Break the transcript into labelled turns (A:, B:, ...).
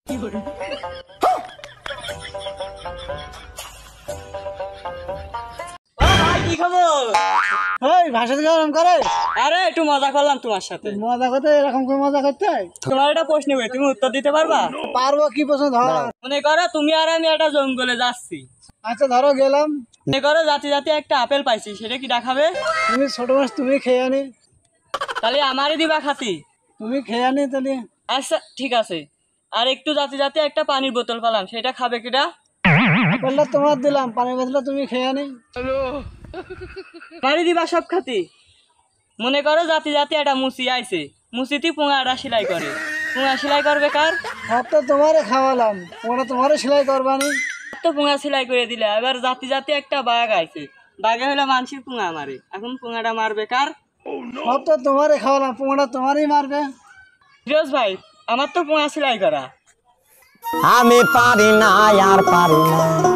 A: কি খবর?
B: এই ভাষা গরম করে।
A: আরে একটু মজা করলাম তোমার সাথে।
B: মজা করতে এরকম করে মজা করতে হয়?
A: তোমার একটা প্রশ্ন হবে, তুমি উত্তর দিতে পারবা?
B: পারবো, কি প্রশ্ন ধর।
A: মনে করো তুমি আর আমি একটা জঙ্গলে যাচ্ছি।
B: আচ্ছা ধরো গেলাম।
A: মনে করো জাতি জাতি একটা আপেল পাইছি, সেটা কি দেখাবে?
B: তুমি ছোট মাছ, তুমি খেয়ে আনি।
A: তাহলে আমারই দিবা খাতি।
B: তুমি খেয়ে আনি তাহলে।
A: আচ্ছা ঠিক আছে। আর একটু জাতি জাতি একটা পানির বোতল পেলাম, সেটা খাবে কিটা?
B: বললে তোমার দিলাম, পানির বোতল তুমি খেয়ে আনি।
A: পানি দিবা সব খাতি। মনে করো জাতি জাতি একটা মুচি আইছে, মুচিতে পোঙাটা সেলাই করে, পোঙা সেলাই করবে কার?
B: সব তো তোমারে খাওয়ালাম, ওরা তোমারে সেলাই করবানি।
A: তো পোঙা সেলাই করে দিলে। এবার জাতি জাতি একটা বাঘ আইছে, বাঘে হলে মানুষের পোঙা মারে, এখন পোঙাটা মারবে কার?
B: সব তো তোমারে খাওয়ালাম, পোঙাটা তোমারই মারবে।
A: ফিরোজ ভাই, আমার তো পোঙা সেলাই করা।
C: আমি পারি না আর পারি না।